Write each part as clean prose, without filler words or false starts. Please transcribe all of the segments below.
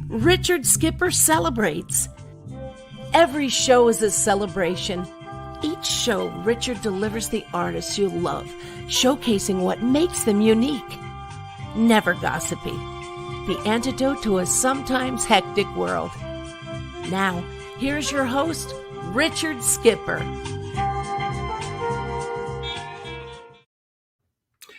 Richard Skipper celebrates. Every show is a celebration. Each show, Richard delivers the artists you love, showcasing what makes them unique. Never gossipy. The antidote to a sometimes hectic world. Now, here's your host, Richard Skipper.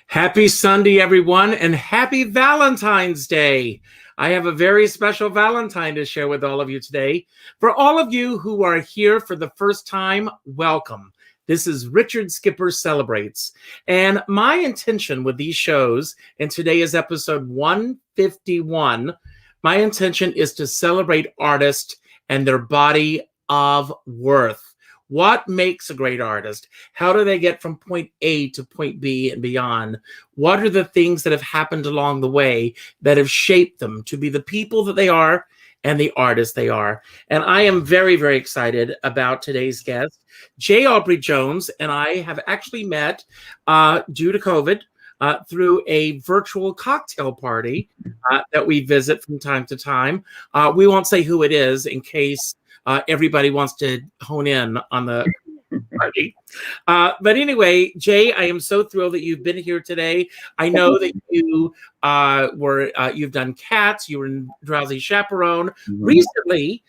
Happy Sunday, everyone, and happy Valentine's Day. I have a very special Valentine to share with all of you today. For all of you who are here for the first time, welcome. This is Richard Skipper Celebrates. And my intention with these shows, and today is episode 151, my intention is to celebrate artists and their body of worth. What makes a great artist? How do they get from point A to point B and beyond? What are the things that have happened along the way that have shaped them to be the people that they are and the artists they are? And I am very, very excited about today's guest. Aubrey Jones and I have actually met due to COVID through a virtual cocktail party that we visit from time to time. We won't say who it is in case everybody wants to hone in on the party. But anyway, Jay, I am so thrilled that you've been here today. I know that you you've done Cats, you were in Drowsy Chaperone. Mm-hmm. Recently,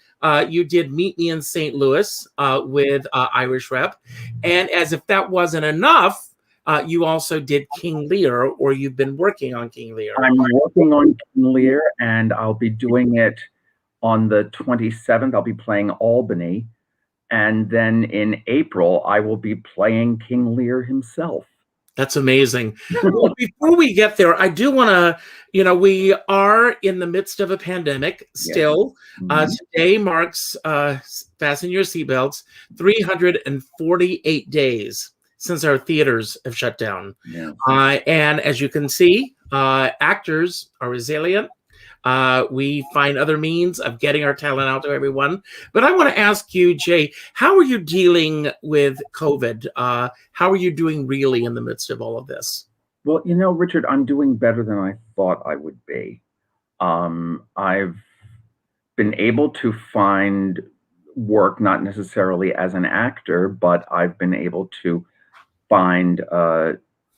you did Meet Me in St. Louis with Irish Rep. And as if that wasn't enough, you also did King Lear, or you've been working on King Lear. I'm working on King Lear, and I'll be doing it on the 27th. I'll be playing Albany. And then in April, I will be playing King Lear himself. That's amazing. Well, before we get there, I do want to, we are in the midst of a pandemic still. Yes. Today marks, fasten your seatbelts, 348 days since our theaters have shut down. Yeah. And as you can see, actors are resilient. We find other means of getting our talent out to everyone. But I want to ask you, Jay, how are you dealing with COVID? How are you doing really in the midst of all of this? Well, Richard, I'm doing better than I thought I would be. I've been able to find work, not necessarily as an actor, but I've been able to find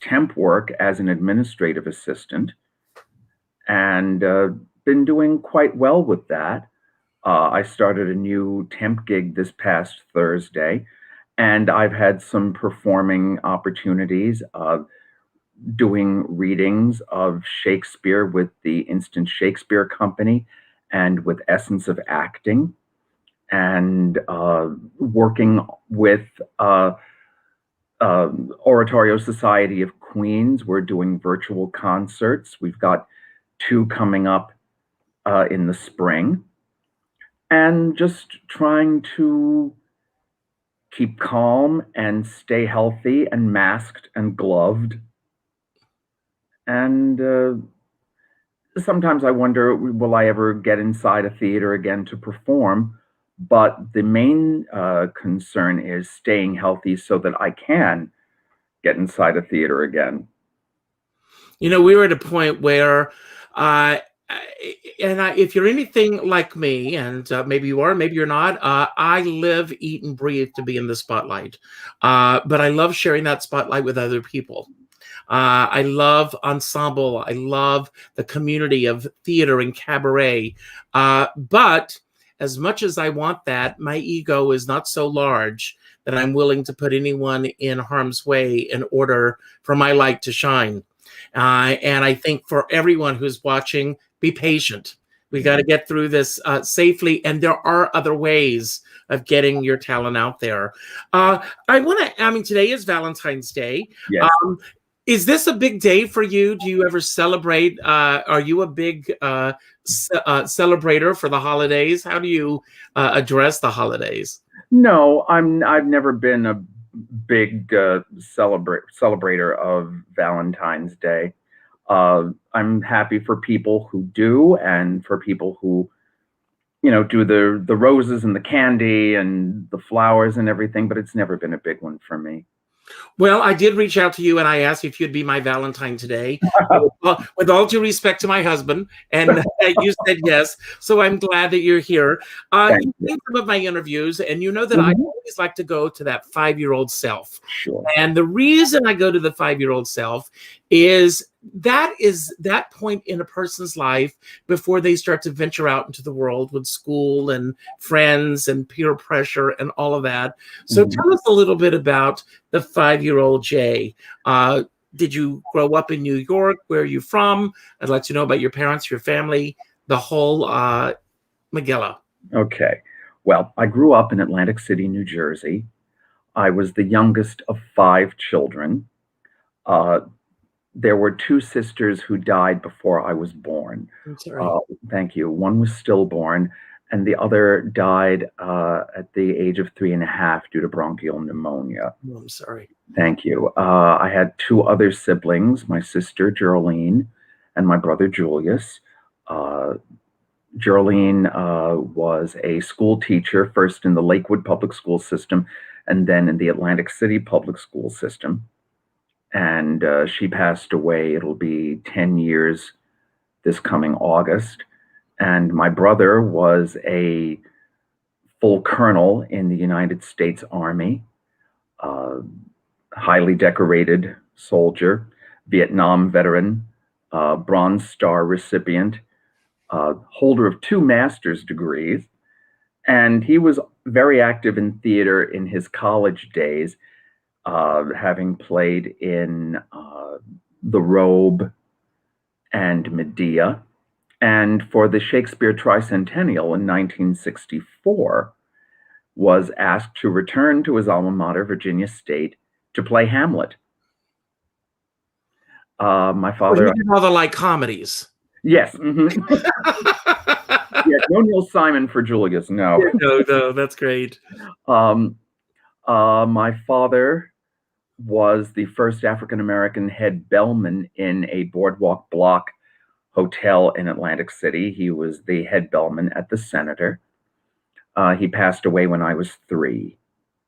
temp work as an administrative assistant. And been doing quite well with that. I started a new temp gig this past Thursday, and I've had some performing opportunities of doing readings of Shakespeare with the Instant Shakespeare Company and with Essence of Acting, and working with Oratorio Society of Queens. We're doing virtual concerts. We've got 2 coming up in the spring, and just trying to keep calm and stay healthy and masked and gloved. And sometimes I wonder, will I ever get inside a theater again to perform? But the main concern is staying healthy so that I can get inside a theater again. We were at a point where if you're anything like me, and maybe you are, maybe you're not, I live, eat, and breathe to be in the spotlight. But I love sharing that spotlight with other people. I love ensemble. I love the community of theater and cabaret. But as much as I want that, my ego is not so large that I'm willing to put anyone in harm's way in order for my light to shine. And I think for everyone who's watching, be patient. We got to get through this safely, and there are other ways of getting your talent out there. Today is Valentine's Day. Yes. Is this a big day for you? Do you ever celebrate? Are you a big celebrator for the holidays? How do you address the holidays? No, I've never been a big celebrator of Valentine's Day. I'm happy for people who do, and for people who, do the roses and the candy and the flowers and everything, but it's never been a big one for me. Well, I did reach out to you and I asked if you'd be my Valentine today. With all due respect to my husband, and you said yes. So I'm glad that you're here. Thank You've you. seen some of my interviews, and you know that I always like to go to that 5-year-old self. Sure. And the reason I go to the 5-year-old self is that point in a person's life before they start to venture out into the world with school and friends and peer pressure and all of that. So tell us a little bit about the 5-year-old Jay. Did you grow up in New York? Where are you from? I'd like to know about your parents, your family, the whole Magella. Okay. Well, I grew up in Atlantic City, New Jersey. I was the youngest of 5 children. There were 2 sisters who died before I was born. I'm sorry. Thank you. One was stillborn, and the other died at the age of 3.5 due to bronchial pneumonia. Oh, I'm sorry. Thank you. I had 2 other siblings, my sister Geraldine and my brother Julius. Geraldine was a school teacher, first in the Lakewood public school system and then in the Atlantic City public school system. And she passed away. It'll be 10 years this coming August. And my brother was a full colonel in the United States Army, highly decorated soldier, Vietnam veteran, Bronze Star recipient, holder of 2 master's degrees. And he was very active in theater in his college days, having played in The Robe and Medea. And for the Shakespeare Tricentennial in 1964, was asked to return to his alma mater, Virginia State, to play Hamlet. My father... Well, he did all the comedies. Yes. Yeah, no Neil Simon for Julius, no. No, that's great. My father was the first African-American head bellman in a Boardwalk Block hotel in Atlantic City. He was the head bellman at the Senator. He passed away when I was 3.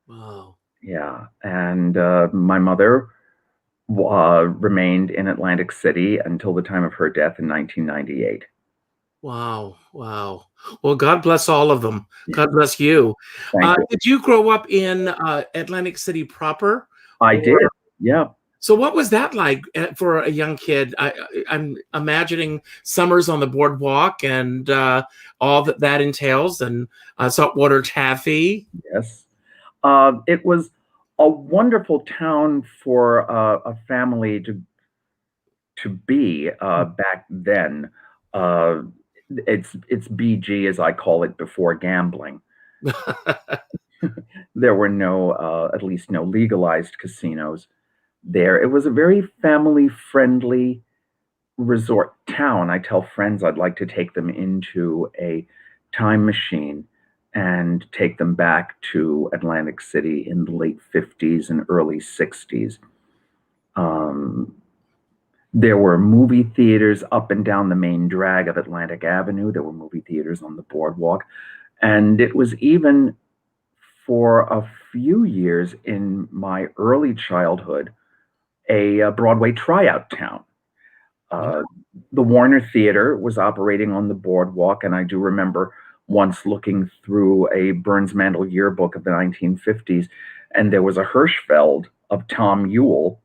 Wow. Yeah, and my mother remained in Atlantic City until the time of her death in 1998. Wow. Well, God bless all of them. God bless you. Thank you. Did you grow up in Atlantic City proper? I did, yeah. So what was that like for a young kid? I'm imagining summers on the boardwalk and all that entails, and saltwater taffy. Yes. It was a wonderful town for a family to be back then. It's BG, as I call it, before gambling. There were at least no legalized casinos there. It was a very family-friendly resort town. I tell friends I'd like to take them into a time machine and take them back to Atlantic City in the late 50s and early 60s. There were movie theaters up and down the main drag of Atlantic Avenue. There were movie theaters on the boardwalk. And it was even for a few years in my early childhood, a Broadway tryout town. The Warner Theater was operating on the boardwalk, and I do remember once looking through a Burns Mandel yearbook of the 1950s, and there was a Hirschfeld of Tom Ewell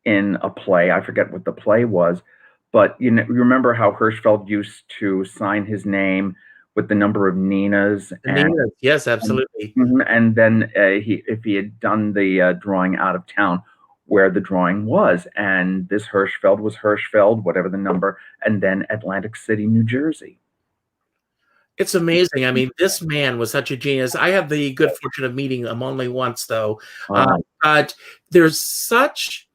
in a play. I forget what the play was, but you remember how Hirschfeld used to sign his name with the number of Ninas? Ninas, yes, absolutely. And then if he had done the drawing out of town, where the drawing was, and this Hirschfeld was Hirschfeld, whatever the number, and then Atlantic City, New Jersey. It's amazing. I mean, this man was such a genius. I had the good fortune of meeting him only once, though. But there's such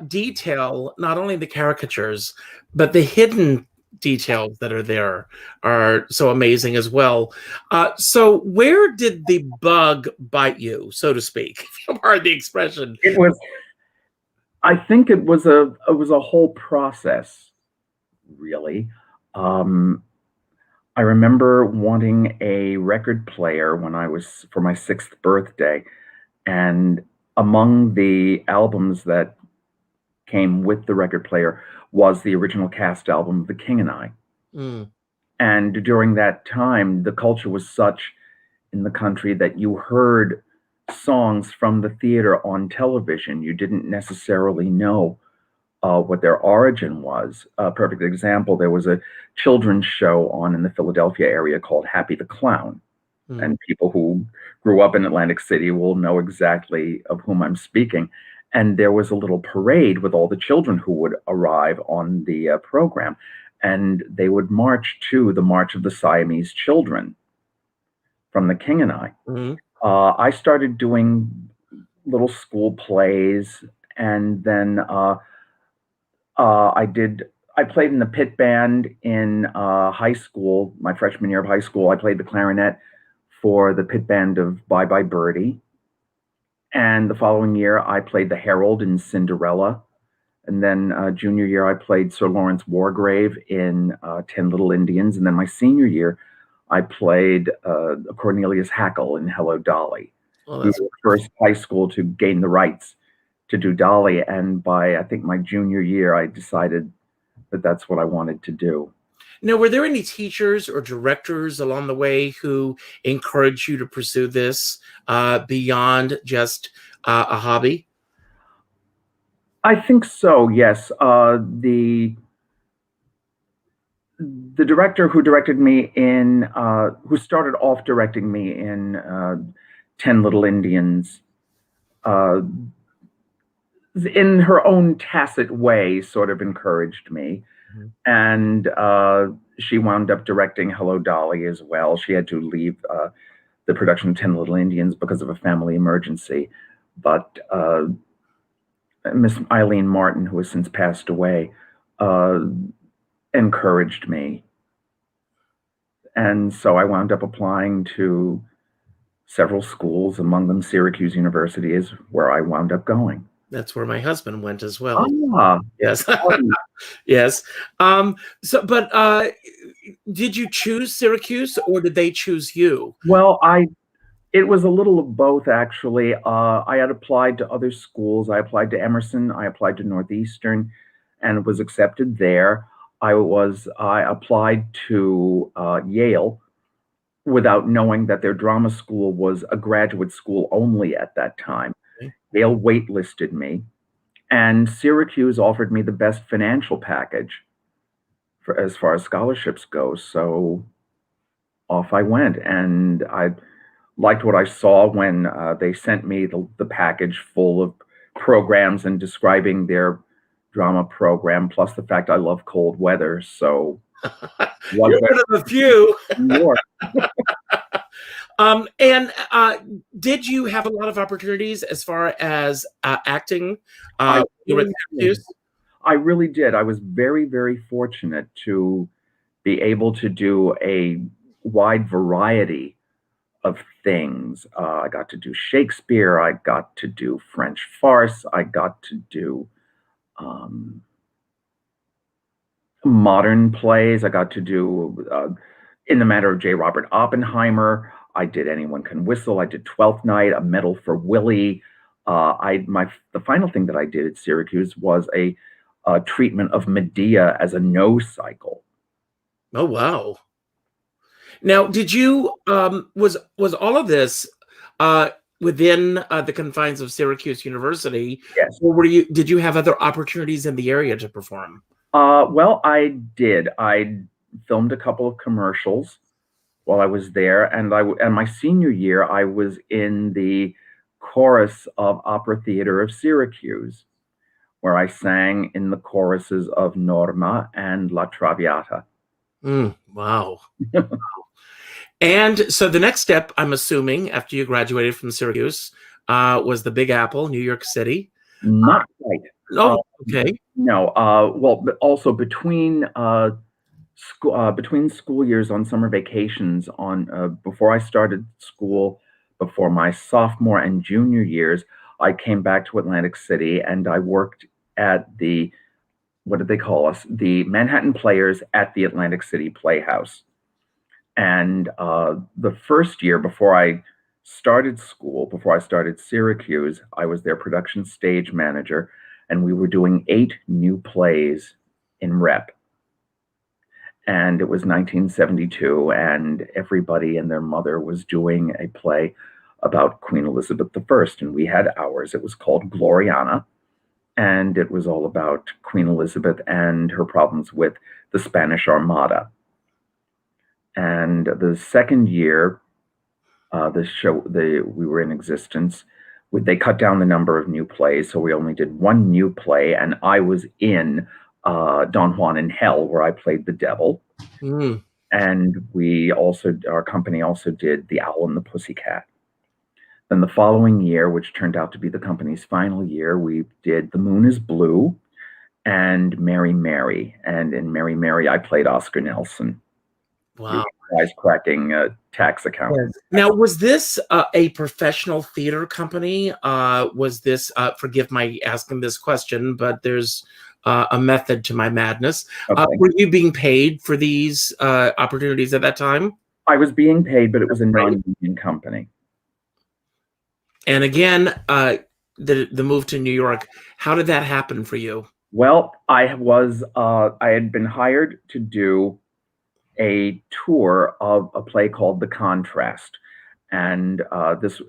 detail, not only the caricatures, but the hidden details that are there are so amazing as well. So where did the bug bite you, so to speak? If you pardon the expression. I think it was a whole process, really. I remember wanting a record player for my 6th birthday, and among the albums that came with the record player was the original cast album, The King and I. Mm. And during that time, the culture was such in the country that you heard songs from the theater on television. You didn't necessarily know what their origin was. A perfect example, there was a children's show on in the Philadelphia area called Happy the Clown. Mm. And people who grew up in Atlantic City will know exactly of whom I'm speaking. And there was a little parade with all the children who would arrive on the program. And they would march to the March of the Siamese Children from The King and I. Mm-hmm. I started doing little school plays, and then I played in the pit band in high school, my freshman year of high school. I played the clarinet for the pit band of Bye Bye Birdie. And the following year, I played the Herald in Cinderella. And then junior year, I played Sir Lawrence Wargrave in 10 Little Indians. And then my senior year, I played Cornelius Hackle in Hello, Dolly. Oh, We that's were the first high school to gain the rights to do Dolly. And by, I think, my junior year, I decided that that's what I wanted to do. Now, were there any teachers or directors along the way who encouraged you to pursue this beyond just a hobby? I think so, yes. The director who directed me in, who started off directing me in 10 Little Indians, in her own tacit way, sort of encouraged me. Mm-hmm. And she wound up directing Hello, Dolly as well. She had to leave the production of 10 Little Indians because of a family emergency. But Miss Eileen Martin, who has since passed away, encouraged me. And so I wound up applying to several schools, among them Syracuse University is where I wound up going. That's where my husband went as well. Ah, yes. Yes. But did you choose Syracuse or did they choose you? Well, it was a little of both, actually. I had applied to other schools. I applied to Emerson, I applied to Northeastern, and was accepted there. I applied to Yale without knowing that their drama school was a graduate school only at that time. Okay. Yale waitlisted me, and Syracuse offered me the best financial package for as far as scholarships go. So off I went, and I liked what I saw when they sent me the package full of programs and describing their drama program, plus the fact I love cold weather. So you're one of the few. And did you have a lot of opportunities as far as acting? I really did. I was very, very fortunate to be able to do a wide variety of things. I got to do Shakespeare. I got to do French farce. I got to do modern plays. I got to do In the Matter of J. Robert Oppenheimer. I did Anyone Can Whistle. I did Twelfth Night, A Medal for Willie. The final thing that I did at Syracuse was a treatment of Medea as a no cycle. Oh, wow. Now, did you was all of this within the confines of Syracuse University? Yes. Or did you have other opportunities in the area to perform? Well, I did. I filmed a couple of commercials while I was there, and my senior year I was in the chorus of Opera Theater of Syracuse, where I sang in the choruses of Norma and La Traviata. Wow. And so the next step, I'm assuming, after you graduated from Syracuse, was the Big Apple, New York City. Not quite. Oh, okay. No. Well, but also between school years on summer vacations before I started school, before my sophomore and junior years, I came back to Atlantic City and I worked at what did they call us? The Manhattan Players at the Atlantic City Playhouse. And the first year before I started school, before I started Syracuse, I was their production stage manager, and we were doing 8 new plays in rep. And it was 1972, and everybody and their mother was doing a play about Queen Elizabeth I, and we had ours. It was called Gloriana, and it was all about Queen Elizabeth and her problems with the Spanish Armada. And the second year, we were in existence, they cut down the number of new plays, so we only did 1 new play, and I was in Don Juan in Hell, where I played the devil. Mm. And our company also did The Owl and the Pussycat. Then the following year, which turned out to be the company's final year, we did The Moon is Blue and Mary Mary. And in Mary Mary, I played Oscar Nelson. Wow. Wisecracking tax accountant. Yes. Now, was this a professional theater company? Was this, forgive my asking this question, but there's a method to my madness. Okay. Were you being paid for these opportunities at that time? I was being paid, but it was a non-union company. And again, the move to New York, how did that happen for you? Well, I had been hired to do a tour of a play called The Contrast. And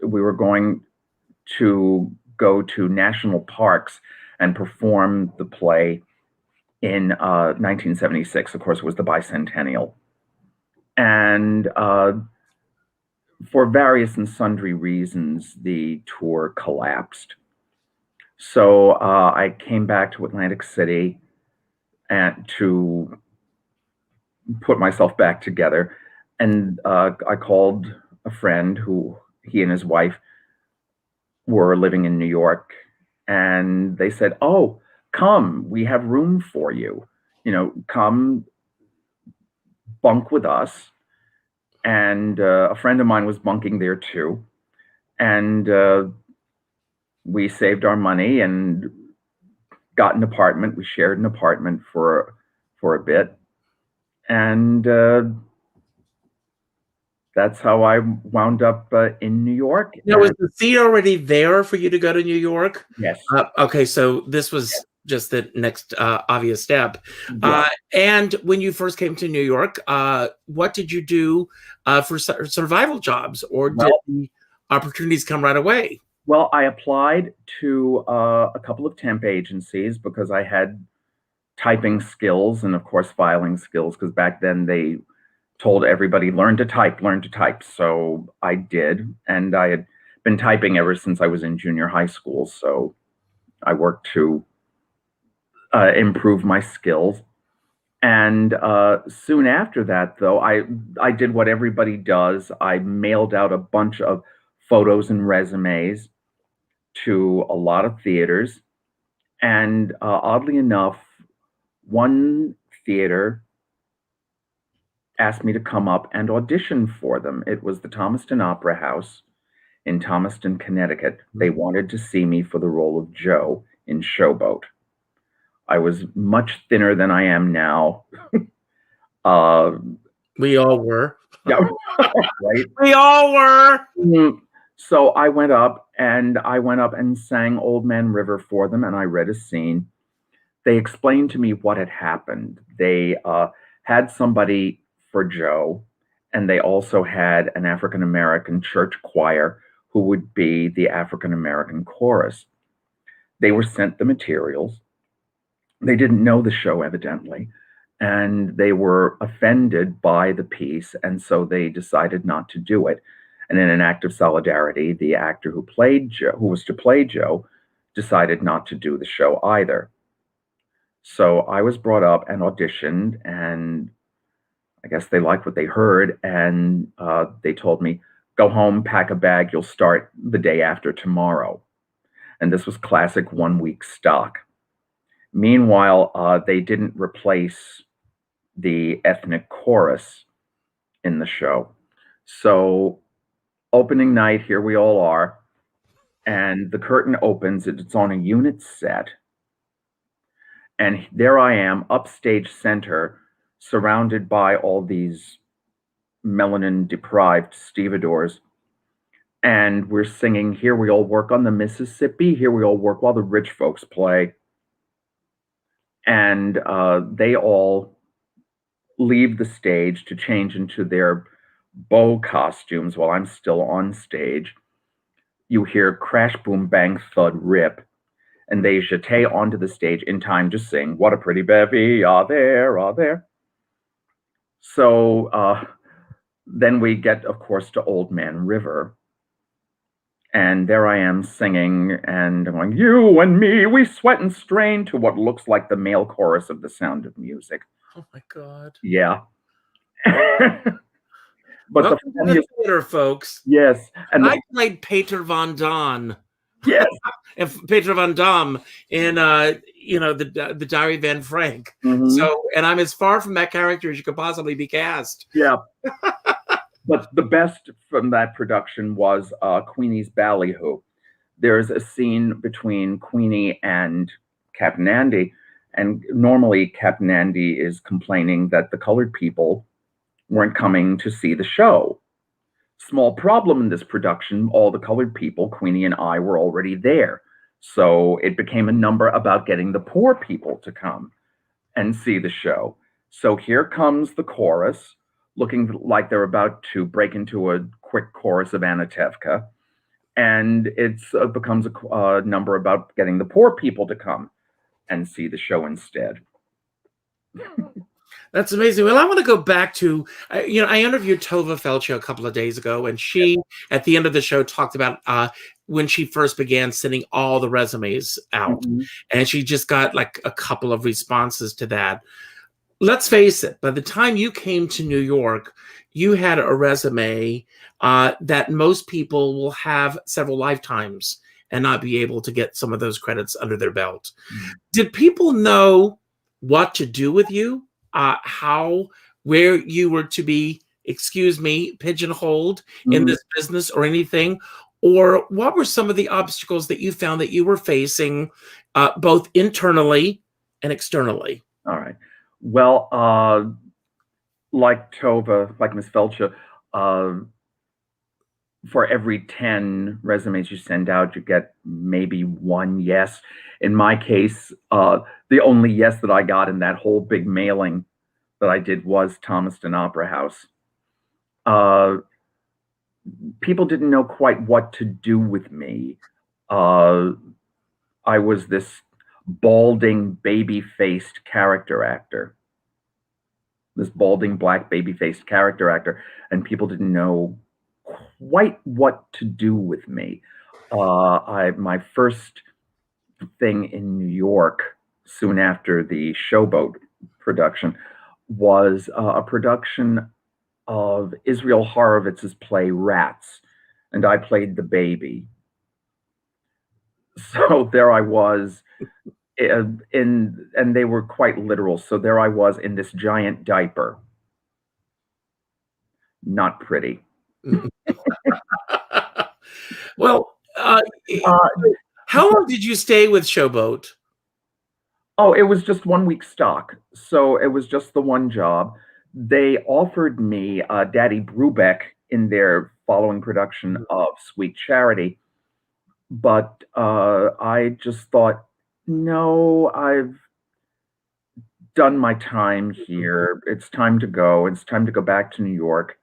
we were going to go to national parks and perform the play in 1976. Of course, it was the bicentennial. And for various and sundry reasons, the tour collapsed. So I came back to Atlantic City and to put myself back together. And I called a friend who he and his wife were living in New York. And they said, "Oh, come, we have room for you. Come bunk with us." And a friend of mine was bunking there too. And we saved our money and got an apartment. We shared an apartment for a bit. And that's how I wound up in New York. Now, was the seat already there for you to go to New York? Yes. Okay, so this was just the next obvious step. Yeah. And when you first came to New York, what did you do for survival jobs, or did the opportunities come right away? Well, I applied to a couple of temp agencies because I had typing skills and, of course, filing skills, because back then they told everybody, learn to type. So I did, and I had been typing ever since I was in junior high school, so I worked to improve my skills. And soon after that, though, I did what everybody does. I mailed out a bunch of photos and resumes to a lot of theaters. And oddly enough, one theater asked me to come up and audition for them. It was the Thomaston Opera House in Thomaston, Connecticut. They wanted to see me for the role of Joe in Showboat. I was much thinner than I am now. We all were. Yeah, right? We all were. Mm-hmm. So I went up and sang Old Man River for them, and I read a scene. They explained to me what had happened. They had somebody for Joe, and they also had an African-American church choir who would be the African-American chorus. They were sent the materials. They didn't know the show, evidently, and they were offended by the piece, and so they decided not to do it. And in an act of solidarity, the actor who was to play Joe, decided not to do the show either. So I was brought up and auditioned, and I guess they liked what they heard, and they told me, "Go home, pack a bag, you'll start the day after tomorrow." And this was classic 1 week stock. Meanwhile, they didn't replace the ethnic chorus in the show. So opening night, here we all are, and the curtain opens, it's on a unit set. And there I am, upstage center, surrounded by all these melanin-deprived stevedores. and we're singing, "Here we all work on the Mississippi, here we all work while the rich folks play." And they all leave the stage to change into their beau costumes while I'm still on stage. You hear crash, boom, bang, thud, rip, and they jeté onto the stage in time to sing "What a Pretty Bevy, ah there, ah there." So then we get, of course, to Old Man River. And there I am singing, and I'm going, "You and me, we sweat and strain," to what looks like the male chorus of The Sound of Music. Oh my God. Yeah. But the Welcome to the funniest, theater, folks. yes, and I played Peter Van Don. yes, And Peter Van Dam in the Diary of Anne Frank. mhm, So, and I'm as far from that character as you could possibly be cast. yeah. But the best from that production was Queenie's Ballyhoo. There's a scene between Queenie and Captain Andy, and normally Captain Andy is complaining that the colored people weren't coming to see the show. Small problem in this production, all the colored people, Queenie and I, were already there. So it became a number about getting the poor people to come and see the show. So here comes the chorus, looking like they're about to break into a quick chorus of Anatevka. And it becomes a number about getting the poor people to come and see the show instead. That's amazing. Well, I want to go back to, I interviewed Tova Felcher a couple of days ago, and she, at the end of the show, talked about when she first began sending all the resumes out. Mhm. And she just got like a couple of responses to that. Let's face it, by the time you came to New York, you had a resume that most people will have several lifetimes and not be able to get some of those credits under their belt. Mhm. Did people know what to do with you? Where you were to be, pigeonholed in Mhm. this business or anything? Or what were some of the obstacles that you found that you were facing both internally and externally? All right. Well, like Tova, like Miss Felcher, uh, for every 10 resumes you send out, you get maybe one yes. In my case, the only yes that I got in that whole big mailing that I did was Thomaston Opera House. Uh, People didn't know quite what to do with me. Uh, I was this balding, baby-faced character actor. This balding, black, baby-faced character actor, and people didn't know quite what to do with me. My first thing in New York, soon after the Showboat production, was a production of Israel Horovitz's play Rats, and I played the baby. So there I was and they were quite literal. So there I was in this giant diaper. Not pretty. Well, Uh, how long did you stay with Showboat? oh, it was just 1 week stock. So it was just the one job. They offered me Daddy Brubeck in their following production of Sweet Charity. But I just thought, no, I've done my time here. It's time to go. It's time to go back to New York.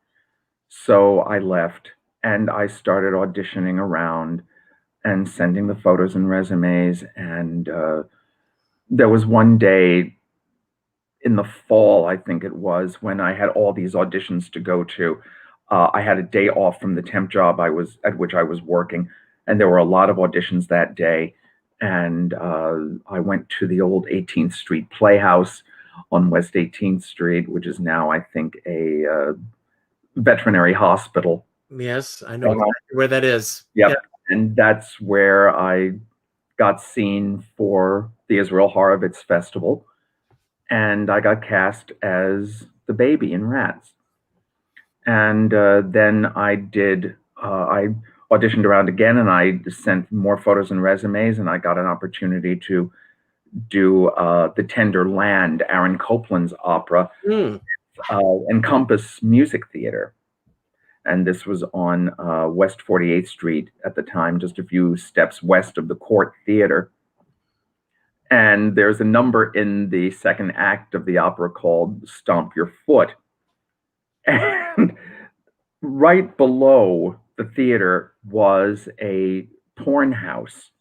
So I left and I started auditioning around and sending the photos and resumes. And there was one day in the fall, I think it was, when I had all these auditions to go to. I had a day off from the temp job at which I was working, and there were a lot of auditions that day. And I went to the old 18th Street Playhouse on West 18th Street, which is now, I think, a veterinary hospital. Yes, I know exactly where that is. Yep. Yeah. And that's where I got seen for the Israel Horovitz Festival. And I got cast as the baby in Rats. And then I auditioned around again, and I sent more photos and resumes, and I got an opportunity to do The Tender Land, Aaron Copland's opera, Encompass Music Theater. and this was on West 48th Street at the time, just a few steps west of the Court Theater. And there's a number in the second act of the opera called Stomp Your Foot. And right below the theater was a porn house.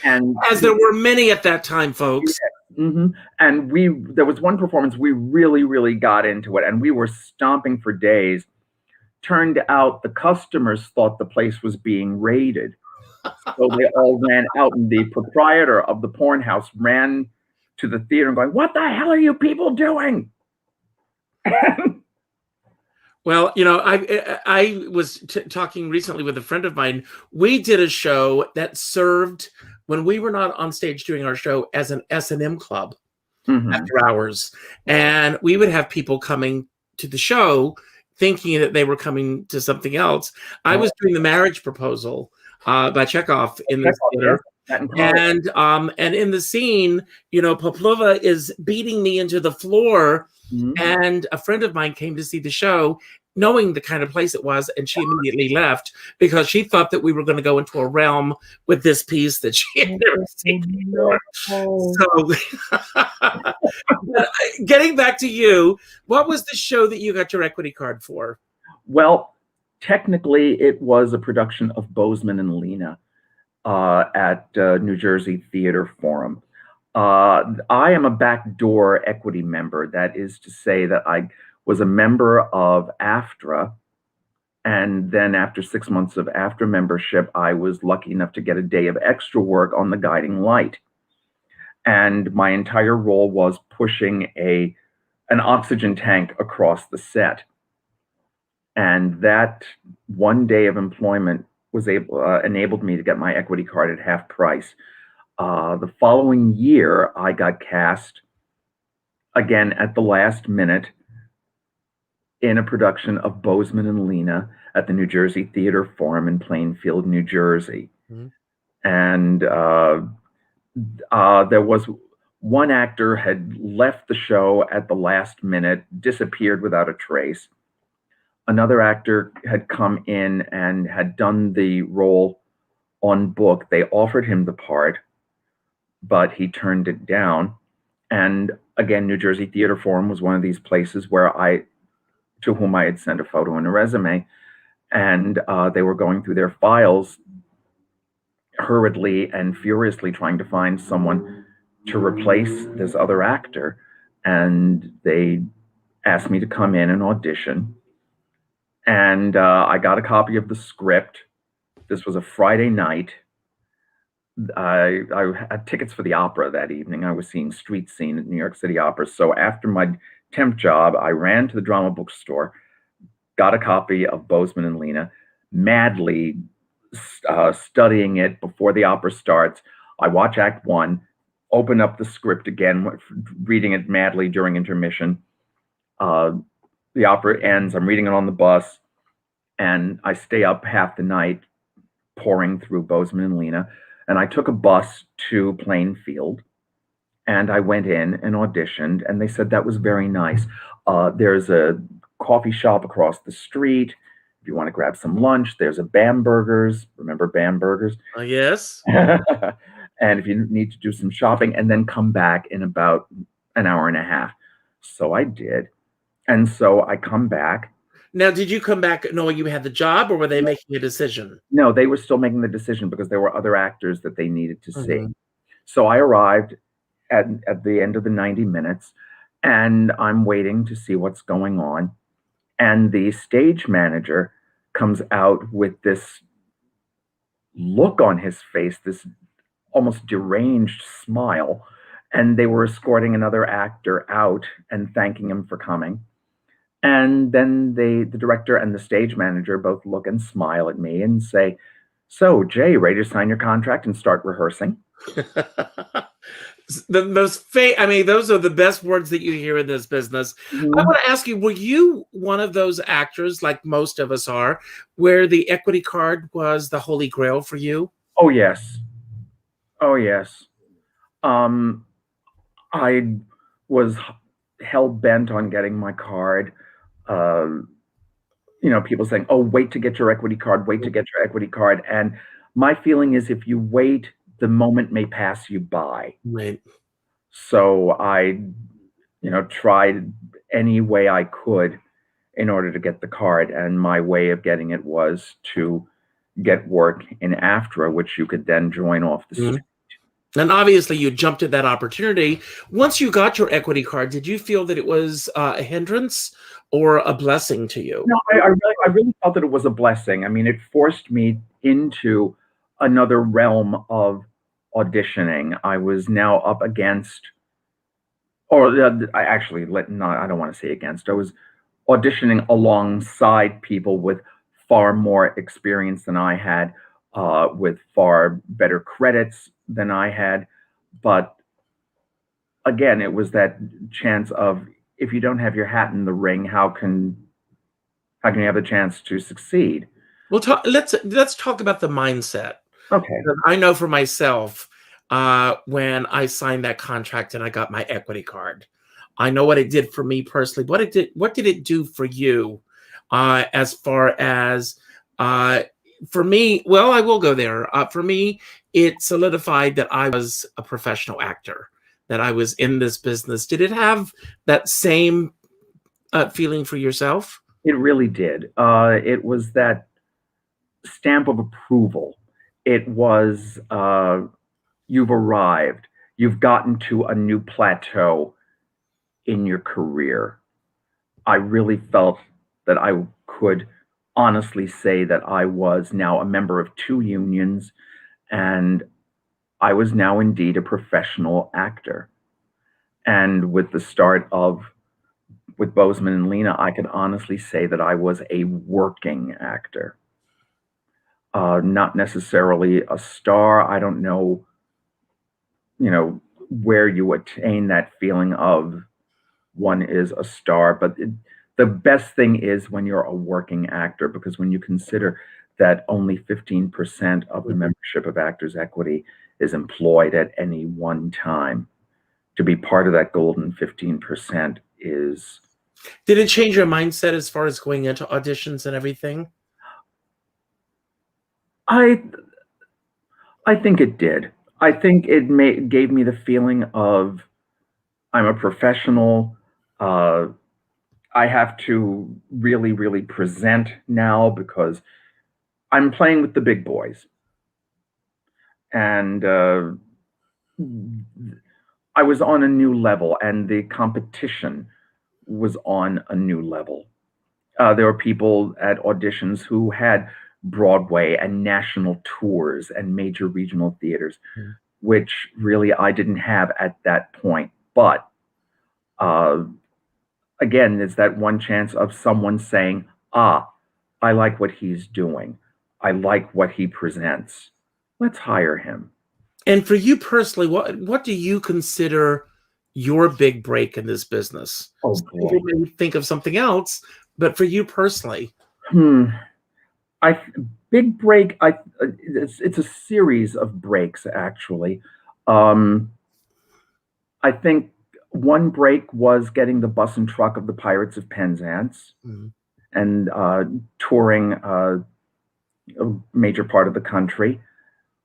And as there were many at that time, folks. Yeah, and there was one performance we really, really got into it, and we were stomping for days. Turned out the customers thought the place was being raided. So they all ran out, and the proprietor of the porn house ran to the theater and going, "What the hell are you people doing?" Well, you know, I was talking recently with a friend of mine. We did a show that served, when we were not on stage doing our show, as an S&M club after hours. And we would have people coming to the show thinking that they were coming to something else. I was doing the marriage proposal by Chekhov in the theater. And in the scene, you know, Poplova is beating me into the floor. And a friend of mine came to see the show, knowing the kind of place it was, and she immediately left because she thought that we were going to go into a realm with this piece that she had never seen before. So, getting back to you, what was the show that you got your equity card for? Well, technically, it was a production of Bozeman and Lena at New Jersey Theater Forum. I am a backdoor equity member. That is to say that I was a member of AFTRA, and then after 6 months of AFTRA membership, I was lucky enough to get a day of extra work on The Guiding Light. And my entire role was pushing an oxygen tank across the set. And that one day of employment was enabled me to get my equity card at half price. The following year, I got cast again at the last minute in a production of Bozeman and Lena at the New Jersey Theater Forum in Plainfield, New Jersey. And there was one actor had left the show at the last minute, disappeared without a trace. Another actor had come in and had done the role on book. They offered him the part, but he turned it down. And again, New Jersey Theater Forum was one of these places to whom I had sent a photo and a resume, and they were going through their files hurriedly and furiously trying to find someone to replace this other actor. And they asked me to come in and audition. And I got a copy of the script. This was a Friday night. I had tickets for the opera that evening. I was seeing Street Scene at New York City Opera. So after my temp job, I ran to the drama bookstore, got a copy of Bozeman and Lena, madly studying it before the opera starts. I watch Act One, open up the script again, reading it madly during intermission. The opera ends. I'm reading it on the bus, and I stay up half the night pouring through Bozeman and Lena. And I took a bus to Plainfield, and I went in and auditioned, and they said that was very nice. There's a coffee shop across the street. If you want to grab some lunch, there's a Bamberger's. Remember Bamberger's? Yes. And if you need to do some shopping, and then come back in about an hour and a half. So I did. And so I come back. Now, did you come back knowing you had the job, or were they making a decision? No, they were still making the decision because there were other actors that they needed to see. So I arrived at the end of the 90 minutes, and I'm waiting to see what's going on. And the stage manager comes out with this look on his face, this almost deranged smile. And they were escorting another actor out and thanking him for coming. And then the director and the stage manager both look and smile at me and say, "So, Jay, ready to sign your contract and start rehearsing?" Those are the best words that you hear in this business. I want to ask you, were you one of those actors, like most of us are, where the equity card was the holy grail for you? Oh, yes. Oh, yes. I was hell-bent on getting my card. people saying, "Oh, wait to get your equity card, wait to get your equity card." And my feeling is if you wait, the moment may pass you by. Right. So I, tried any way I could in order to get the card. And my way of getting it was to get work in AFTRA, which you could then join off the street. And obviously, you jumped at that opportunity. Once you got your equity card, did you feel that it was a hindrance or a blessing to you? No, I really felt that it was a blessing. I mean, it forced me into another realm of auditioning. I was now up against, or I actually I don't want to say against. I was auditioning alongside people with far more experience than I had, with far better credits than I had. But again, it was that chance of if you don't have your hat in the ring, how can you have a chance to succeed? Well, let's talk about the mindset. Okay. I know for myself, when I signed that contract and I got my equity card, I know what it did for me personally. What did it do for you, as far as for me? Well, I will go there. For me, it solidified that I was a professional actor, that I was in this business. Did it have that same feeling for yourself? It really did. It was that stamp of approval. It was, you've arrived. You've gotten to a new plateau in your career. I really felt that I could honestly say that I was now a member of 2 unions, and I was now indeed a professional actor. And with the start with Bozeman and Lena, I could honestly say that I was a working actor, not necessarily a star. I don't know, where you attain that feeling of one is a star, but the best thing is when you're a working actor, because when you consider that only 15% of the membership of Actors Equity is employed at any one time, to be part of that golden 15% is. Did it change your mindset as far as going into auditions and everything? I think it did. I think it gave me the feeling of I'm a professional. I have to really, really present now because I'm playing with the big boys, and I was on a new level, and the competition was on a new level. There were people at auditions who had Broadway and national tours and major regional theaters, which really I didn't have at that point. But uh, again, it's that one chance of someone saying, "Ah, I like what he's doing. I like what he presents. Let's hire him." And for you personally, what do you consider your big break in this business? Oh Some boy. people may think of something else, but for you personally, I big break. It's a series of breaks actually. Um, I think one break was getting the bus and truck of the Pirates of Penzance and touring a major part of the country.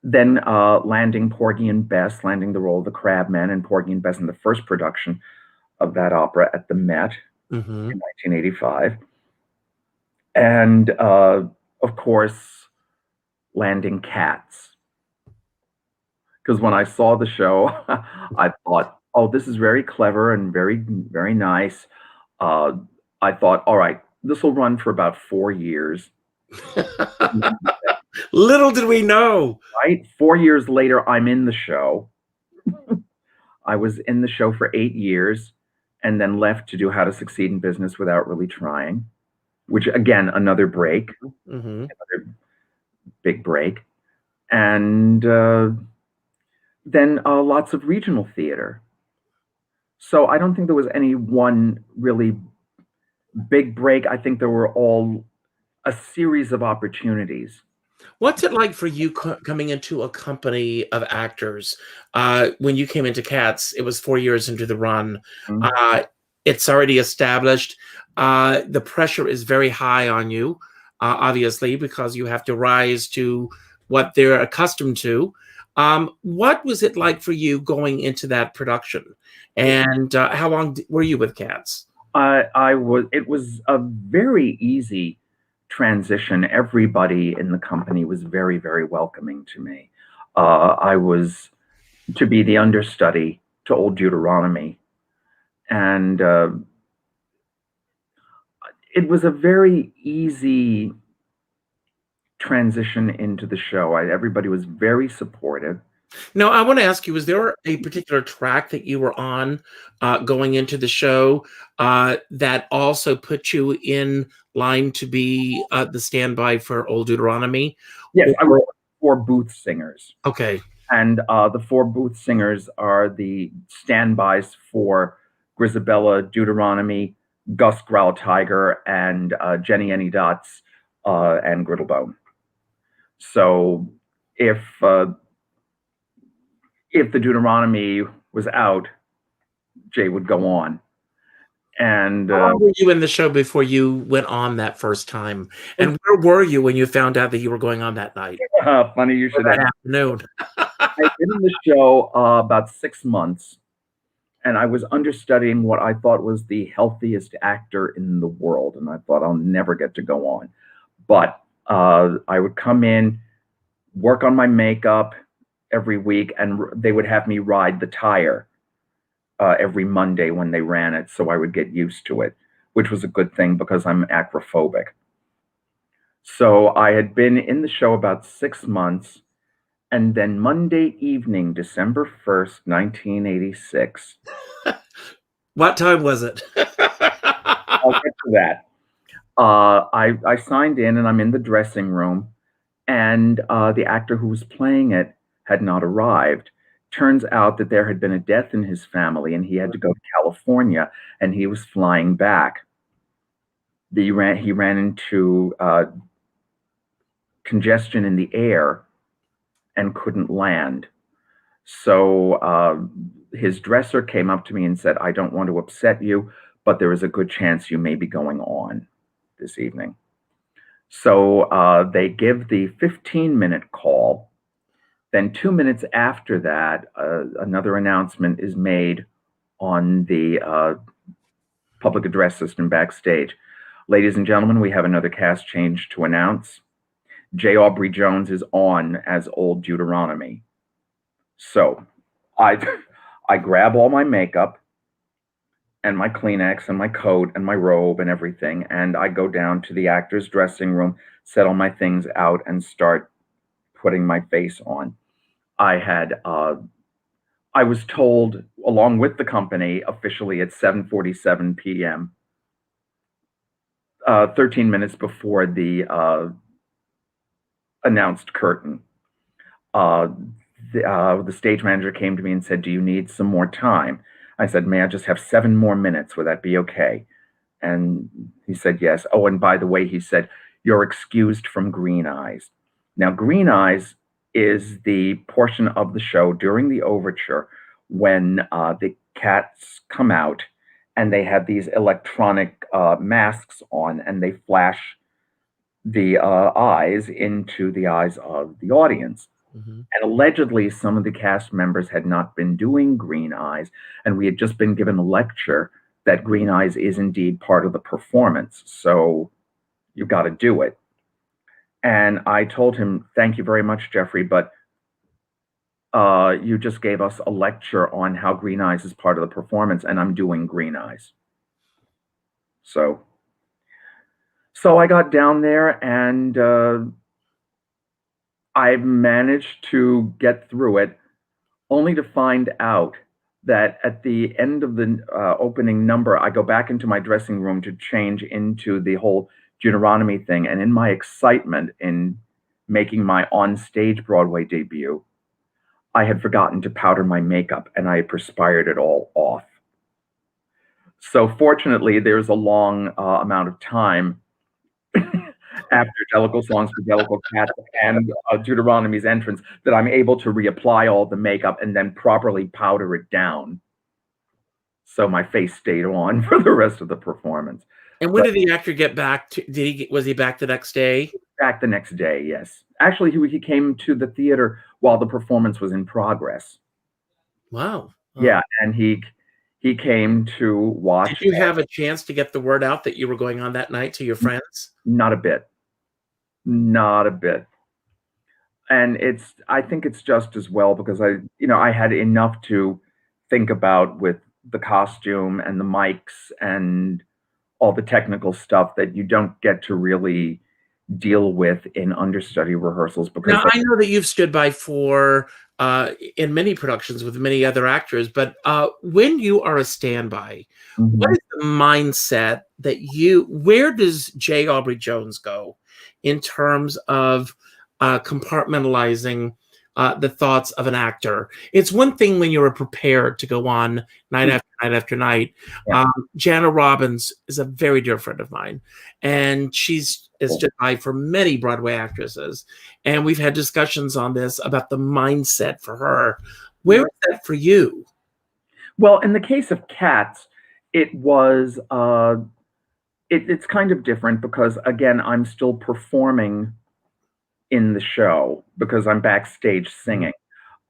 Then landing Porgy and Bess, landing the role of the Crabman and Porgy and Bess in the first production of that opera at the Met in 1985. And of course, landing Cats. Because when I saw the show, I thought, oh, this is very clever and very, very nice. I thought, all right, this will run for about 4 years. Little did we know. Right? 4 years later, I'm in the show. I was in the show for 8 years and then left to do How to Succeed in Business Without Really Trying, which again, another break, another big break. And then lots of regional theater. So I don't think there was any one really big break. I think there were all a series of opportunities. What's it like for you coming into a company of actors? When you came into Cats, it was 4 years into the run. it's already established. The pressure is very high on you, obviously, because you have to rise to what they're accustomed to. What was it like for you going into that production? And how long were you with Cats? It was a very easy transition. Everybody in the company was very, very welcoming to me. I was to be the understudy to Old Deuteronomy, and it was a very easy transition into the show. Everybody was very supportive. Now, I want to ask you, was there a particular track that you were on going into the show that also put you in line to be the standby for Old Deuteronomy? Yes, I was 4 booth singers. Okay. And the 4 booth singers are the standbys for Grisabella, Deuteronomy, Gus Growl Tiger, and Jenny Any Dots, and Griddlebone. So if the Deuteronomy was out, Jay would go on. And how long were you in the show before you went on that first time? And where were you when you found out that you were going on that night? Funny you should that afternoon. I've been in the show about 6 months, and I was understudying what I thought was the healthiest actor in the world, and I thought I'll never get to go on. But I would come in, work on my makeup every week, and they would have me ride the tire every Monday when they ran it, so I would get used to it, which was a good thing because I'm acrophobic. So I had been in the show about 6 months, and then Monday evening, December 1st, 1986. What time was it? I'll get to that. I signed in, and I'm in the dressing room, and the actor who was playing it had not arrived. Turns out that there had been a death in his family, and he had to go to California, and he was flying back. He ran into congestion in the air and couldn't land. So his dresser came up to me and said, "I don't want to upset you, but there is a good chance you may be going on this evening." So they give the 15-minute call. Then 2 minutes after that, another announcement is made on the public address system backstage. "Ladies and gentlemen, we have another cast change to announce. J. Aubrey Jones is on as Old Deuteronomy." So I grab all my makeup and my Kleenex and my coat and my robe and everything, and I go down to the actor's dressing room, set all my things out, and start putting my face on. I was told, along with the company, officially at 7:47 p.m., 13 minutes before the announced curtain. The stage manager came to me and said, "Do you need some more time?" I said, "May I just have 7 more minutes? Would that be okay?" And he said, "Yes. Oh, and by the way," he said, "you're excused from Green Eyes." Now, Green Eyes is the portion of the show during the overture when the cats come out and they have these electronic masks on, and they flash the eyes into the eyes of the audience. Mm-hmm. And allegedly, some of the cast members had not been doing Green Eyes, and we had just been given a lecture that Green Eyes is indeed part of the performance. So you got to do it. And I told him, "Thank you very much, Jeffrey, but you just gave us a lecture on how Green Eyes is part of the performance, and I'm doing Green Eyes." So I got down there, and I managed to get through it, only to find out that at the end of the opening number, I go back into my dressing room to change into the whole Deuteronomy thing. And in my excitement in making my on-stage Broadway debut, I had forgotten to powder my makeup, and I had perspired it all off. So fortunately, there's a long amount of time after Jellicle Songs for Jellicle Cats and Deuteronomy's entrance that I'm able to reapply all the makeup and then properly powder it down. So my face stayed on for the rest of the performance. And when did the actor get back to? Was he back the next day? Back the next day, yes. Actually, he came to the theater while the performance was in progress. Wow. Yeah, and he came to watch. Did you have a chance to get the word out that you were going on that night to your friends? Not a bit. Not a bit. And I think it's just as well because I had enough to think about with the costume and the mics and all the technical stuff that you don't get to really deal with in understudy rehearsals because Now, I know that you've stood by for in many productions with many other actors, but when you are a standby, what is the mindset that where does J. Aubrey Jones go in terms of compartmentalizing the thoughts of an actor? It's one thing when you're prepared to go on night after night after night. Yeah. Jana Robbins is a very dear friend of mine, and she's stood by for many Broadway actresses, and we've had discussions on this about the mindset for her. Where is that for you? Well, in the case of Cats, it was it's kind of different because again, I'm still performing in the show because I'm backstage singing.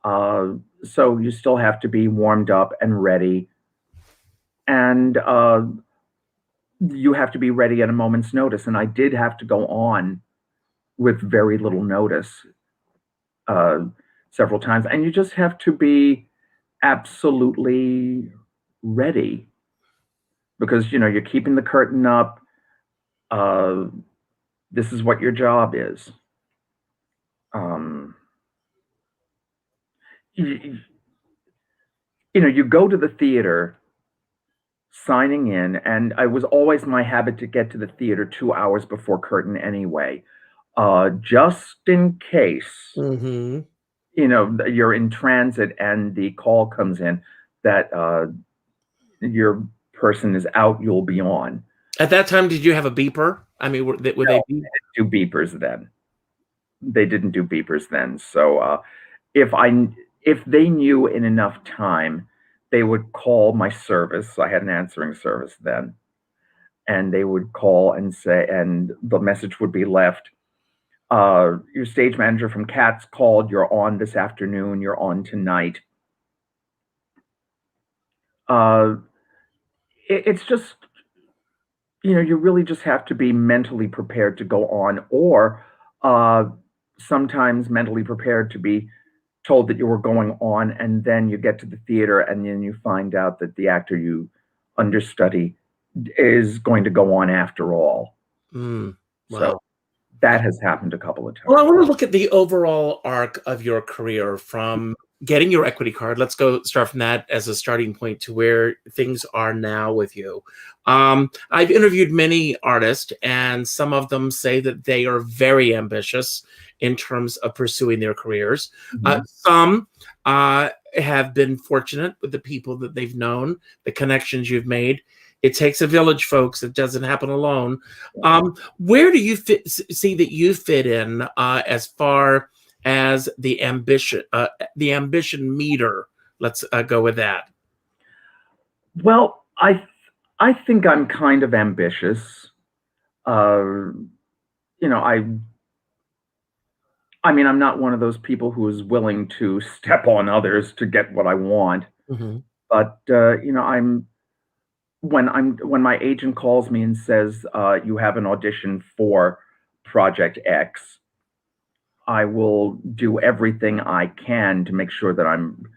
So you still have to be warmed up and ready, and you have to be ready at a moment's notice. And I did have to go on with very little notice several times, and you just have to be absolutely ready because you're keeping the curtain up. This is what your job is. You go to the theater signing in, and it was always my habit to get to the theater 2 hours before curtain anyway, just in case you're in transit and the call comes in that your person is out, you'll be on. At that time, did you have a beeper? I mean, were they didn't do beepers then. They didn't do beepers then. So if they knew in enough time, they would call my service. I had an answering service then, and they would call and say, and the message would be left. Your stage manager from Cats called. You're on this afternoon. You're on tonight. It's just, you really just have to be mentally prepared to go on, or sometimes mentally prepared to be told that you were going on, and then you get to the theater and then you find out that the actor you understudy is going to go on after all. Wow. So that has happened a couple of times. Well, I want to look at the overall arc of your career from getting your equity card. Let's start from that as a starting point to where things are now with you. I've interviewed many artists, and some of them say that they are very ambitious in terms of pursuing their careers. Some have been fortunate with the people that they've known, the connections you've made. It takes a village, folks. It doesn't happen alone. Where do you see that you fit in as far as the ambition meter? Let's go with that. Well, I think I'm kind of ambitious. I mean, I'm not one of those people who is willing to step on others to get what I want. But when my agent calls me and says you have an audition for Project X, I will do everything I can to make sure that I'm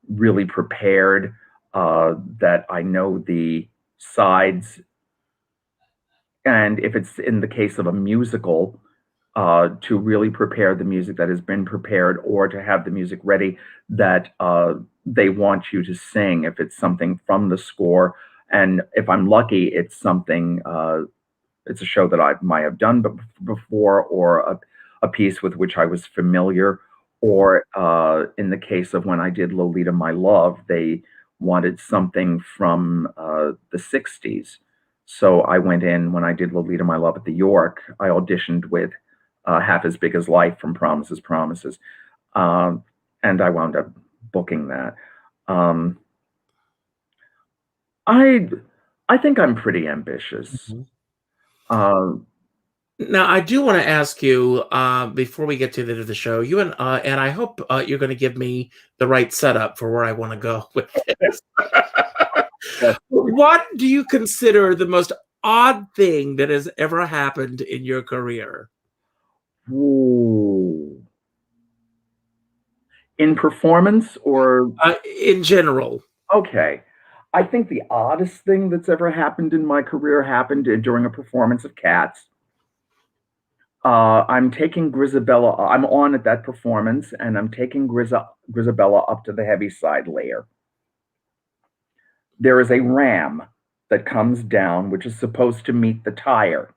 really prepared, that I know the sides, and if it's in the case of a musical, to really prepare the music that has been prepared, or to have the music ready that they want you to sing if it's something from the score. And if I'm lucky, it's something, it's a show that I might have done before, or a piece with which I was familiar. Or in the case of when I did Lolita, My Love, they wanted something from the 60s. So I went in, when I did Lolita, My Love at the York, I auditioned with Half as Big as Life from Promises, Promises. And I wound up booking that. I I think I'm pretty ambitious. Mhm. Uh, Now, I do want to ask you before we get to the end of the show, and I hope you're going to give me the right setup for where I want to go with this. What do you consider the most odd thing that has ever happened in your career? ooh. In performance or In general. okay. I think the oddest thing that's ever happened in my career happened during a performance of Cats. I'm taking Grisabella. I'm on at that performance, and I'm taking Grisabella up to the Heaviside layer. There is a ram that comes down, which is supposed to meet the tire.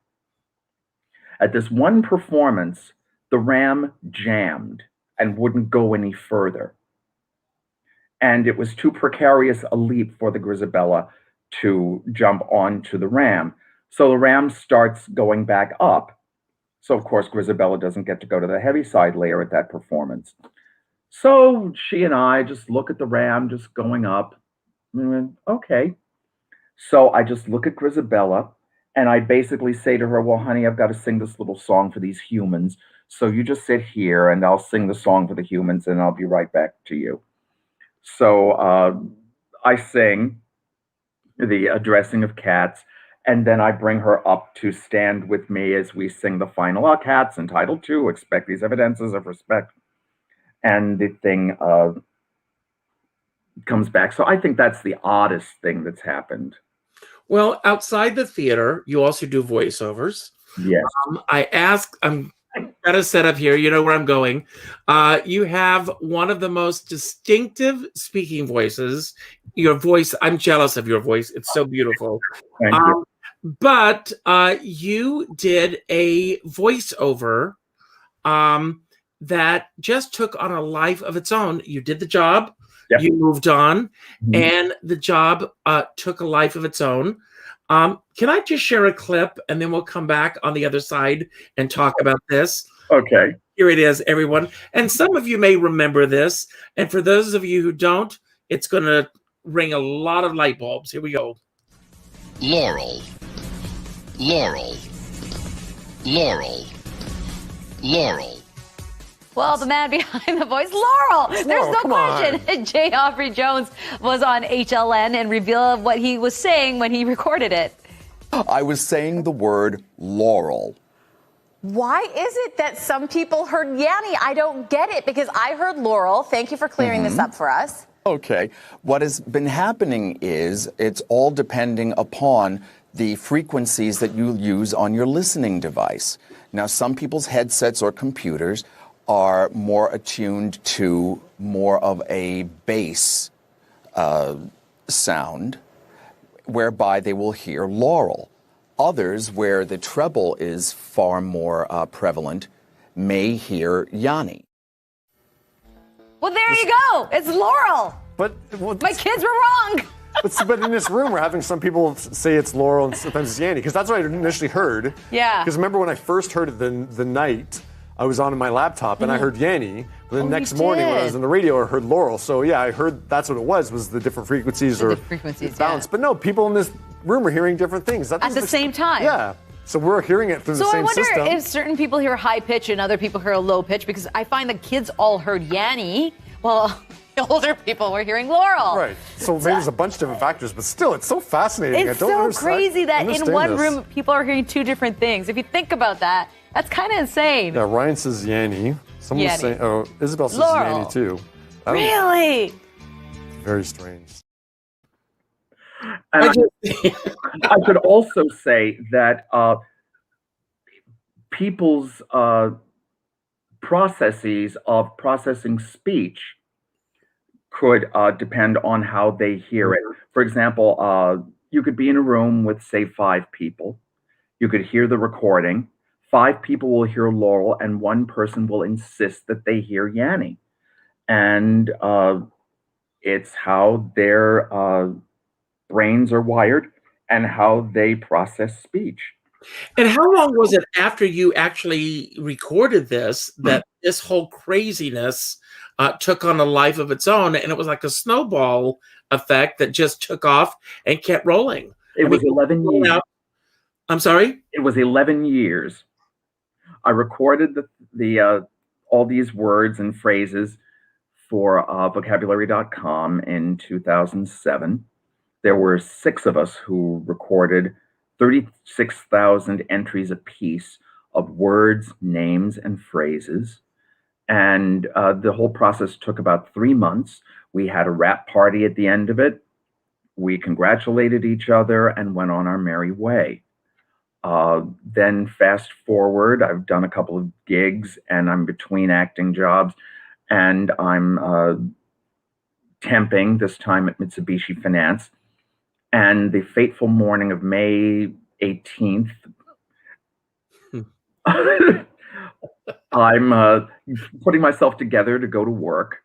At this one performance, the ram jammed and wouldn't go any further. And it was too precarious a leap for the Grisabella to jump onto the ram. So the ram starts going back up. So, of course, Grisabella doesn't get to go to the Heaviside layer at that performance. So she and I just look at the ram just going up. Okay. So I just look at Grisabella and I basically say to her, well, honey, I've got to sing this little song for these humans. So you just sit here and I'll sing the song for the humans and I'll be right back to you. So I sing the addressing of Cats, and then I bring her up to stand with me as we sing the final Cats entitled to Expect These Evidences of Respect. And the thing comes back. So I think that's the oddest thing that's happened. Well, outside the theater, you also do voiceovers. Yes. I'm got a setup here. You know where I'm going. You have one of the most distinctive speaking voices. Your voice, I'm jealous of your voice. It's so beautiful. Thank you. But you did a voiceover that just took on a life of its own. You did the job. Yep. You moved on, Mhm. and the job took a life of its own. Can I just share a clip and then we'll come back on the other side and talk about this? Okay. Here it is, everyone. And some of you may remember this. And for those of you who don't, it's going to ring a lot of light bulbs. Here we go. Laurel, Laurel, Laurel, Laurel. Well, the man behind the voice, Laurel. There's no question. J. Aubrey Jones was on HLN and revealed what he was saying when he recorded it. I was saying the word Laurel. Why is it that some people heard Yanny? I don't get it because I heard Laurel. Thank you for clearing this up for us. Okay. What has been happening is it's all depending upon the frequencies that you use on your listening device. Now, some people's headsets or computers are more attuned to more of a bass sound, whereby they will hear Laurel. Others, where the treble is far more prevalent, may hear Yanny. Well, there you go. It's Laurel. But My kids were wrong. but in this room, we're having some people say it's Laurel and sometimes it's Yanny, because that's what I initially heard. Yeah. Because remember when I first heard it the night I was on my laptop and I heard Yanny, but the next morning when I was on the radio I heard Laurel. So yeah, I heard that's what it was the different frequencies The frequencies, balance. yeah. But no, people in this room are hearing different things. At the same time. Yeah. So we're hearing it through the So I same wonder system. if certain people hear high pitch and other people hear a low pitch, because I find the kids all heard Yanny, while the older people were hearing Laurel. Right. So maybe there's a bunch of different factors, but still, it's so fascinating. It's so crazy that in understand one this. room people are hearing two different things. If you think about that, that's kind of insane. Yeah, Ryan says Yanny. Someone's Yanny. saying, oh, Isabel says Laurel. Yanny too. Really? Very strange. And I could also say that people's processes of processing speech could depend on how they hear it. For example, you could be in a room with, say, 5 people. You could hear the recording. 5 people will hear Laurel, and 1 person will insist that they hear Yanny. And it's how their brains are wired and how they process speech. And how long was it after you actually recorded this that this whole craziness took on a life of its own, and it was like a snowball effect that just took off and kept rolling. It was 11 years. I'm sorry? It was 11 years. I recorded the all these words and phrases for vocabulary.com in 2007. There were 6 of us who recorded 36,000 entries apiece of words, names, and phrases. And the whole process took about 3 months. We had a wrap party at the end of it. We congratulated each other and went on our merry way. Then fast forward, I've done a couple of gigs and I'm between acting jobs, and I'm temping, this time at Mitsubishi Finance. And the fateful morning of May 18th, I'm putting myself together to go to work.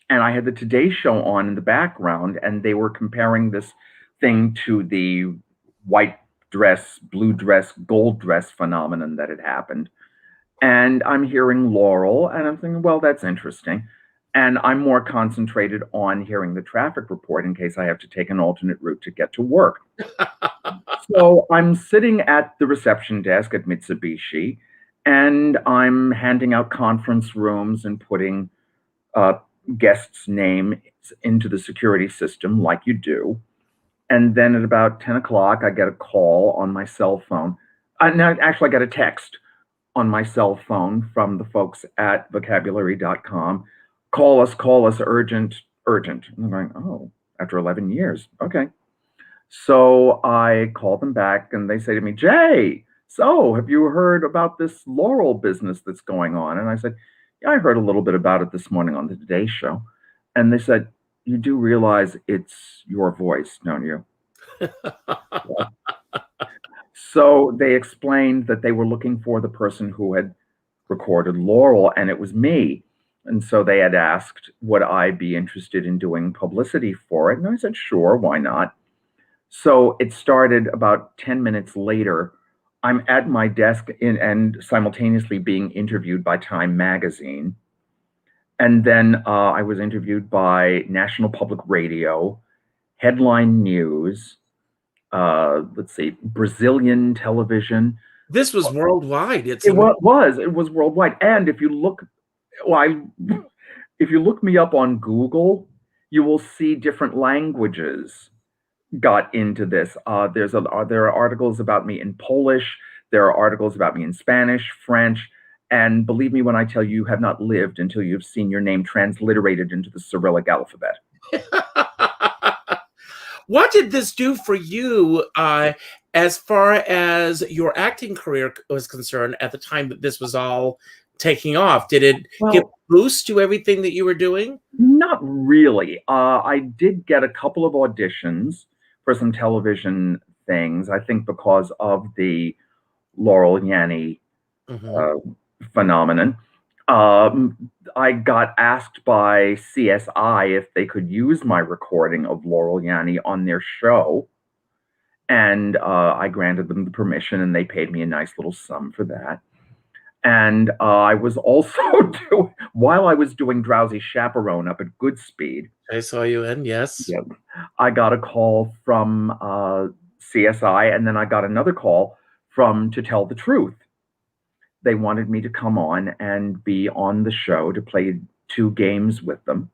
And I had the Today Show on in the background, and they were comparing this thing to the white dress, blue dress, gold dress phenomenon that had happened. And I'm hearing Laurel, and I'm thinking, well, that's interesting. And I'm more concentrated on hearing the traffic report in case I have to take an alternate route to get to work. So I'm sitting at the reception desk at Mitsubishi, and I'm handing out conference rooms and putting guests' names into the security system like you do. And then at about 10 o'clock, I get a call on my cell phone. No, actually, I get a text on my cell phone from the folks at vocabulary.com. Call us, urgent. And I'm going, oh, after 11 years. Okay. So I call them back and they say to me, Jay, so have you heard about this Laurel business that's going on? And I said, yeah, I heard a little bit about it this morning on the Today Show. And they said, you do realize it's your voice, don't you? Yeah. So they explained that they were looking for the person who had recorded Laurel, and it was me. And so they had asked, would I be interested in doing publicity for it? And I said, sure, why not? So it started about 10 minutes later. I'm at my desk and simultaneously being interviewed by Time Magazine. And then I was interviewed by National Public Radio, Headline News, Brazilian television. This was worldwide. It was worldwide. And if you look, if you look me up on Google, you will see different languages got into this. There are articles about me in Polish. There are articles about me in Spanish, French. And believe me when I tell you, you have not lived until you've seen your name transliterated into the Cyrillic alphabet. What did this do for you as far as your acting career was concerned at the time that this was all taking off? Did it give a boost to everything that you were doing? Not really. I did get a couple of auditions for some television things, I think because of the Laurel and Yanny phenomenon. I got asked by CSI if they could use my recording of Laurel and Yanny on their show. And I granted them the permission, and they paid me a nice little sum for that. And I was also while I was doing Drowsy Chaperone up at Goodspeed. I saw you in, yes. Yep, I got a call from CSI, and then I got another call from To Tell the Truth. They wanted me to come on and be on the show to play 2 games with them.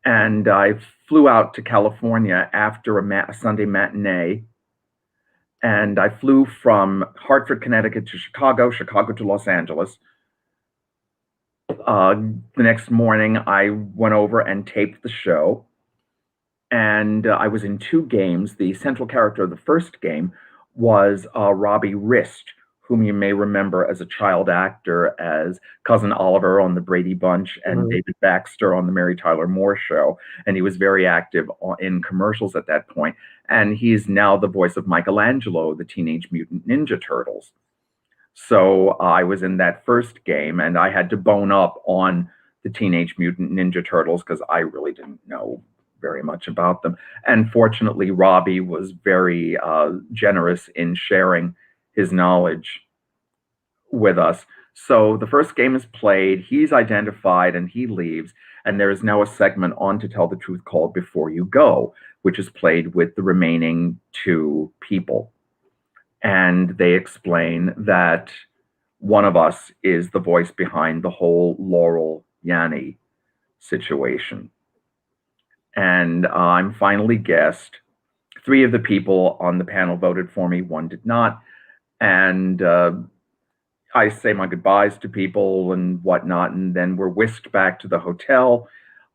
And I flew out to California after a Sunday matinee. And I flew from Hartford, Connecticut to Chicago to Los Angeles. The next morning, I went over and taped the show. And I was in 2 games. The central character of the first game was Robbie Rist, whom you may remember as a child actor as Cousin Oliver on the Brady Bunch and David Baxter on the Mary Tyler Moore Show. And he was very active in commercials at that point. And he's now the voice of Michelangelo, the Teenage Mutant Ninja Turtles. So I was in that first game, and I had to bone up on the Teenage Mutant Ninja Turtles because I really didn't know very much about them. And fortunately, Robbie was very generous in sharing his knowledge with us. So the first game is played, he's identified, and he leaves. And there is now a segment on To Tell the Truth called Before You Go, which is played with the remaining 2 people. And they explain that one of us is the voice behind the whole Laurel Yanny situation. And I'm finally guessed. 3 of the people on the panel voted for me, 1 did not. And I say my goodbyes to people and whatnot, and then we're whisked back to the hotel.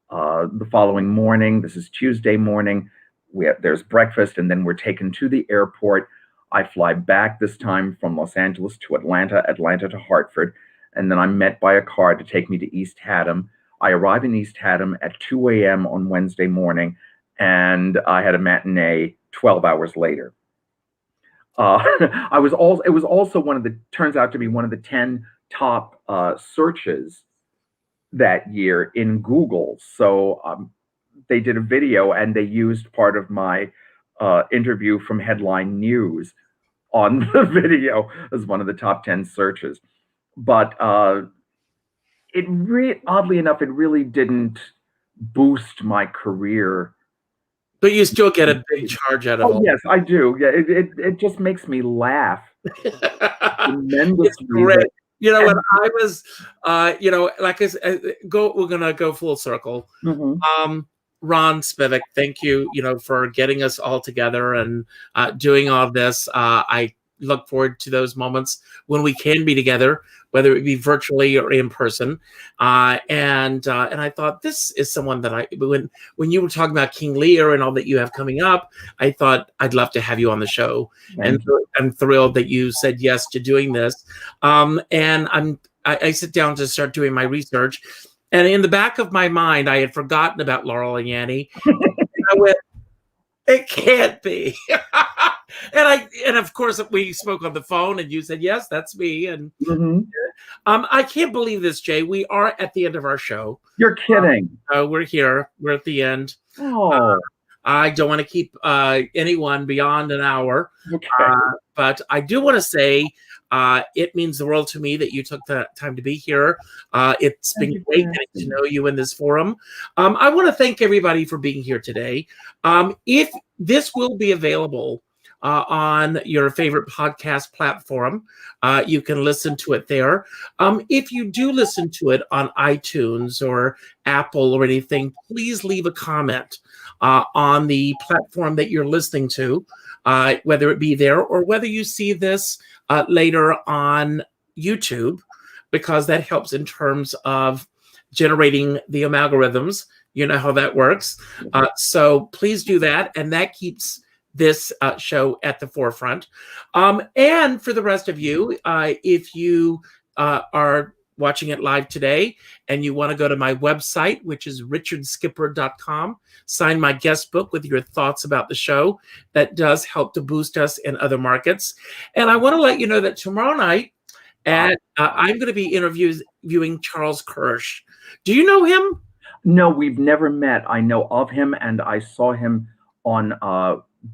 The following morning, this is Tuesday morning, there's breakfast, and then we're taken to the airport. I fly back this time from Los Angeles to Atlanta, Atlanta to Hartford, and then I'm met by a car to take me to East Haddam. I arrive in East Haddam at 2 a.m. on Wednesday morning, and I had a matinee 12 hours later. It was also turns out to be one of the 10 top searches that year in Google. So they did a video and they used part of my interview from Headline News on the video as one of the top 10 searches. But oddly enough, it really didn't boost my career. But you still get a big charge out of it. Oh, yes, I do. Yeah, it just makes me laugh tremendously. It's great. You know, when I was, like I said, we're going to go full circle. Mm-hmm. Ron Spivak, thank you, for getting us all together and doing all of this. I look forward to those moments when we can be together, whether it be virtually or in person. And I thought this is someone that when you were talking about King Lear and all that you have coming up, I thought I'd love to have you on the show. And I'm thrilled that you said yes to doing this. And I sit down to start doing my research. And in the back of my mind, I had forgotten about Laurel and Yanny. And I went, it can't be. and of course, we spoke on the phone and you said, yes, that's me. And I can't believe this, Jay. We are at the end of our show. You're kidding. We're here. We're at the end. Oh. I don't want to keep anyone beyond an hour. Okay. But I do want to say, it means the world to me that you took the time to be here. It's been great getting to know you in this forum. I want to thank everybody for being here today. If this will be available on your favorite podcast platform, you can listen to it there. If you do listen to it on iTunes or Apple or anything, please leave a comment on the platform that you're listening to, whether it be there or whether you see this later on YouTube, because that helps in terms of generating the algorithms. You know how that works. So please do that. And that keeps this show at the forefront. And for the rest of you, if you are watching it live today and you want to go to my website, which is richardskipper.com, sign my guest book with your thoughts about the show. That does help to boost us in other markets. And I want to let you know that tomorrow night I'm going to be interviewing Charles Kirsch. Do you know him? No, we've never met. I know of him and I saw him on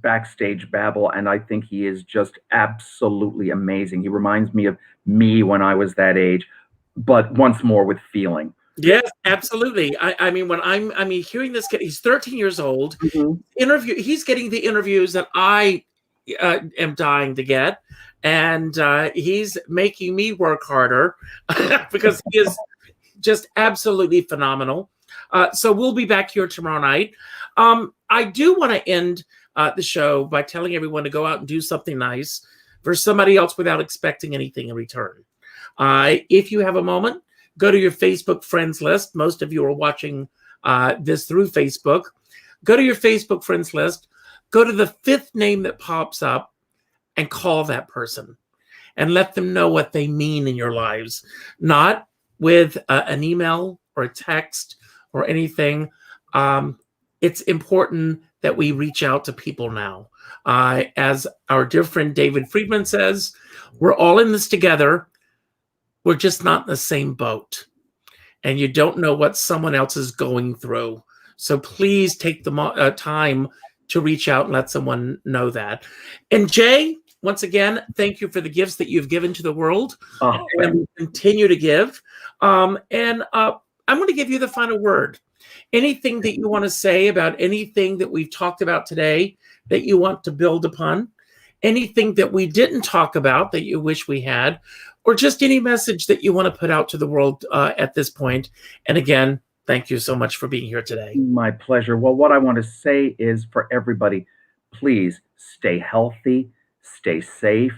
Backstage Babble, and I think he is just absolutely amazing. He reminds me of me when I was that age, but once more with feeling. Yes, absolutely. I mean, when I'm hearing this kid, he's 13 years old. He's getting the interviews that I am dying to get, and he's making me work harder because he is just absolutely phenomenal. So we'll be back here tomorrow night. I do want to end the show by telling everyone to go out and do something nice for somebody else without expecting anything in return. If you have a moment, go to your Facebook friends list. Most of you are watching this through Facebook. Go to your Facebook friends list. Go to the 5th name that pops up and call that person and let them know what they mean in your lives. Not with an email or a text or anything. It's important that we reach out to people now. As our dear friend David Friedman says, we're all in this together. We're just not in the same boat. And you don't know what someone else is going through. So please take the time to reach out and let someone know that. And Jay, once again, thank you for the gifts that you've given to the world and continue to give. And I'm going to give you the final word. Anything that you want to say about anything that we've talked about today that you want to build upon? Anything that we didn't talk about that you wish we had? Or just any message that you want to put out to the world at this point? And again, thank you so much for being here today. My pleasure. Well, what I want to say is for everybody, please stay healthy, stay safe,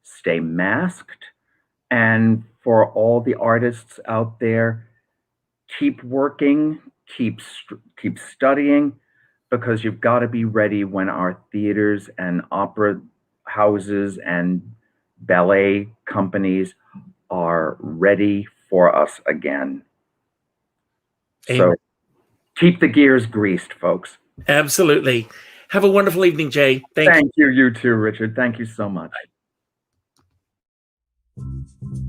stay masked. And for all the artists out there, keep working, keep studying, because you've got to be ready when our theaters and opera houses and ballet companies are ready for us again. Amen. So keep the gears greased, folks. Absolutely. Have a wonderful evening, Jay. Thank you. You too, Richard. Thank you so much. Bye.